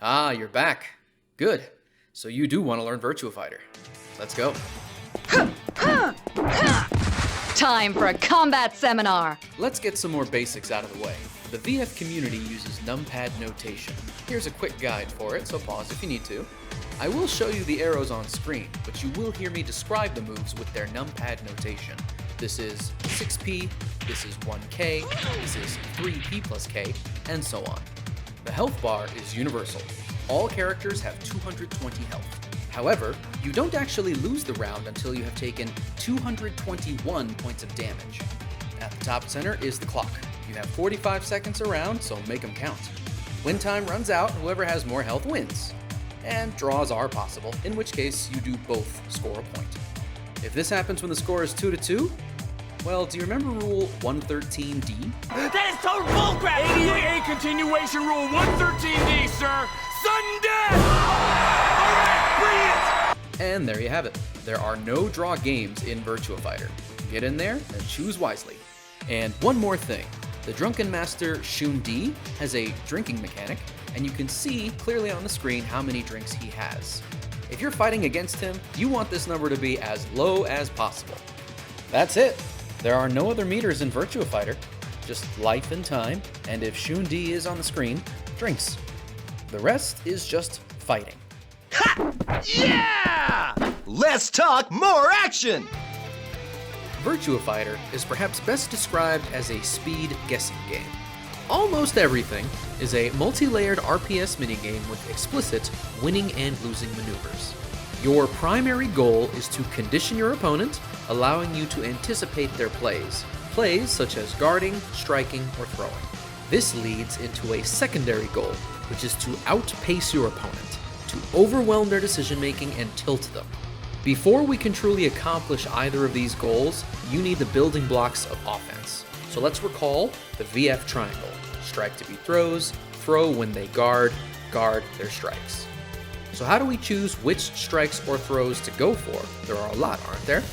Ah, you're back. Good. So you do want to learn Virtua Fighter. Let's go. Time for a combat seminar. Let's get some more basics out of the way. The VF community uses numpad notation. Here's a quick guide for it, so pause if you need to. I will show you the arrows on screen, but you will hear me describe the moves with their numpad notation. This is 6P, this is 1K, this is 3P plus K, and so on. The health bar is universal. All characters have 220 health. However, you don't actually lose the round until you have taken 221 points of damage. At the top center is the clock. You have 45 seconds around, so make them count. When time runs out, whoever has more health wins. And draws are possible, in which case you do both score a point. If this happens when the score is 2-2, well, do you remember Rule 113D? That is total bullcrap! ADA continuation Rule 113D, sir! Sudden death! Alright, brilliant! And there you have it. There are no draw games in Virtua Fighter. Get in there and choose wisely. And one more thing. The Drunken Master Shun D has a drinking mechanic, and you can see clearly on the screen how many drinks he has. If you're fighting against him, you want this number to be as low as possible. That's it. There are no other meters in Virtua Fighter, just life and time, and if Shun D is on the screen, drinks. The rest is just fighting. Ha! Yeah! Less talk, more action! Virtua Fighter is perhaps best described as a speed guessing game. Almost everything is a multi-layered RPS minigame with explicit winning and losing maneuvers. Your primary goal is to condition your opponent, allowing you to anticipate their plays such as guarding, striking, or throwing. This leads into a secondary goal, which is to outpace your opponent, to overwhelm their decision-making and tilt them. Before we can truly accomplish either of these goals, you need the building blocks of offense. So let's recall the VF triangle. Strike to be throws, throw when they guard their strikes. So how do we choose which strikes or throws to go for? There are a lot, aren't there?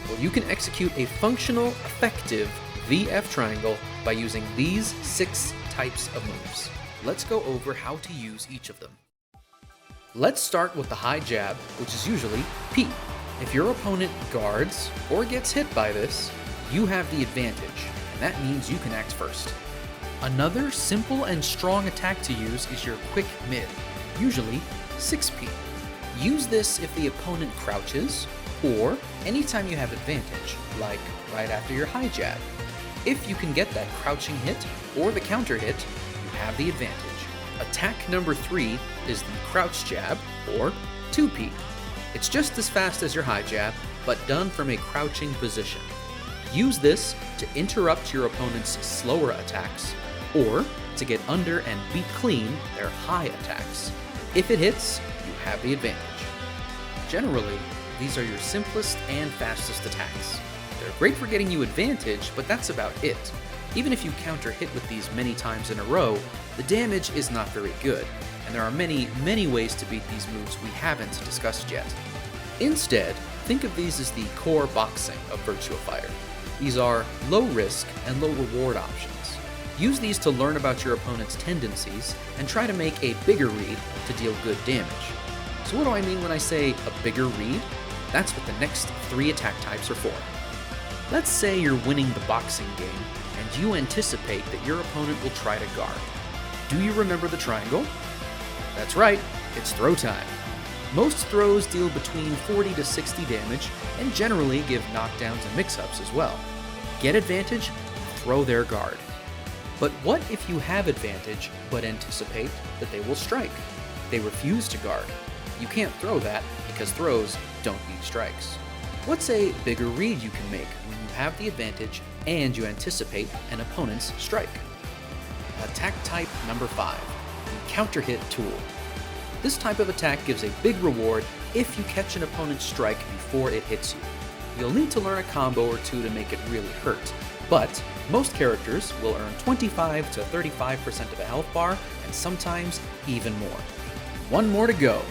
Well, you can execute a functional, effective VF triangle by using these 6 types of moves. Let's go over how to use each of them. Let's start with the high jab, which is usually P. If your opponent guards or gets hit by this, you have the advantage, and that means you can act first. Another simple and strong attack to use is your quick mid, usually 6P. Use this if the opponent crouches, or anytime you have advantage, like right after your high jab. If you can get that crouching hit or the counter hit, you have the advantage. Attack number 3 is the crouch jab, or 2P. It's just as fast as your high jab, but done from a crouching position. Use this to interrupt your opponent's slower attacks, or to get under and beat clean their high attacks. If it hits, you have the advantage. Generally, these are your simplest and fastest attacks. They're great for getting you advantage, but that's about it. Even if you counter hit with these many times in a row, the damage is not very good, and there are many ways to beat these moves we haven't discussed yet. Instead, think of these as the core boxing of Virtua Fighter. These are low risk and low reward options. Use these to learn about your opponent's tendencies and try to make a bigger read to deal good damage. So what do I mean when I say a bigger read? That's what the next 3 attack types are for. Let's say you're winning the boxing game and you anticipate that your opponent will try to guard. Do you remember the triangle? That's right, it's throw time. Most throws deal between 40 to 60 damage and generally give knockdowns and mix-ups as well. Get advantage, throw their guard. But what if you have advantage but anticipate that they will strike? They refuse to guard. You can't throw that because throws don't beat strikes. What's a bigger read you can make when you have the advantage and you anticipate an opponent's strike? Attack type number 5, the counter hit tool. This type of attack gives a big reward if you catch an opponent's strike before it hits you. You'll need to learn a combo or 2 to make it really hurt, but most characters will earn 25 to 35% of a health bar, and sometimes even more. One more to go.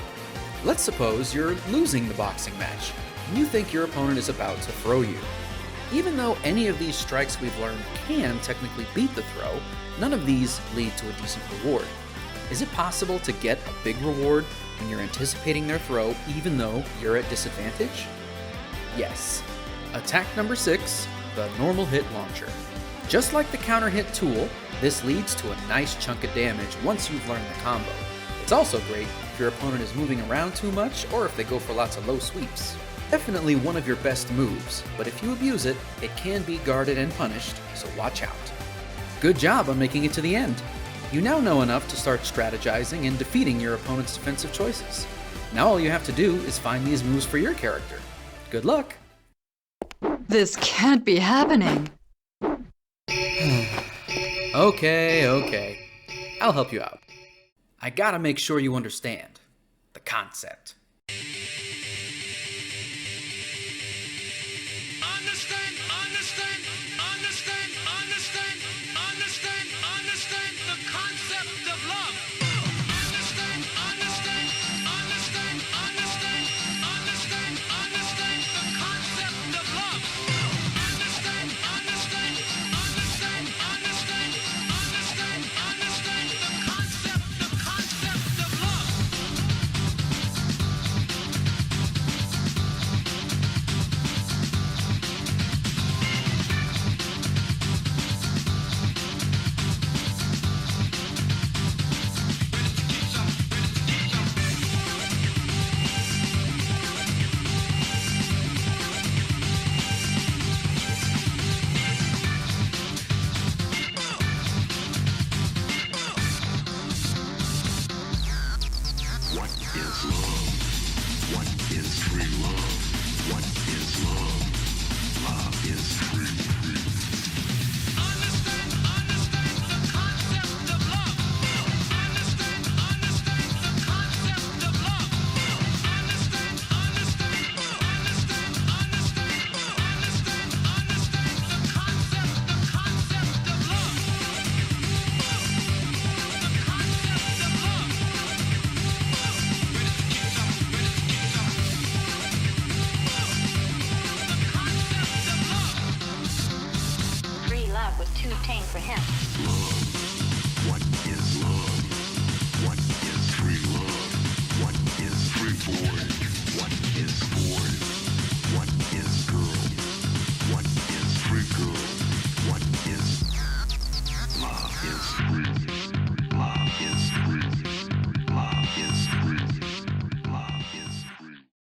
Let's suppose you're losing the boxing match, and you think your opponent is about to throw you. Even though any of these strikes we've learned can technically beat the throw, none of these lead to a decent reward. Is it possible to get a big reward when you're anticipating their throw even though you're at disadvantage? Yes. Attack number 6, the normal hit launcher. Just like the counter hit tool, this leads to a nice chunk of damage once you've learned the combo. It's also great if your opponent is moving around too much or if they go for lots of low sweeps. Definitely one of your best moves, but if you abuse it, it can be guarded and punished, so watch out. Good job on making it to the end. You now know enough to start strategizing and defeating your opponent's defensive choices. Now all you have to do is find these moves for your character. Good luck! This can't be happening. Okay. I'll help you out. I gotta make sure you understand the concept. Understand the concept of love. Understand the concept of love. Understand the concept of love. Free love was too tame for him. Love. What is love?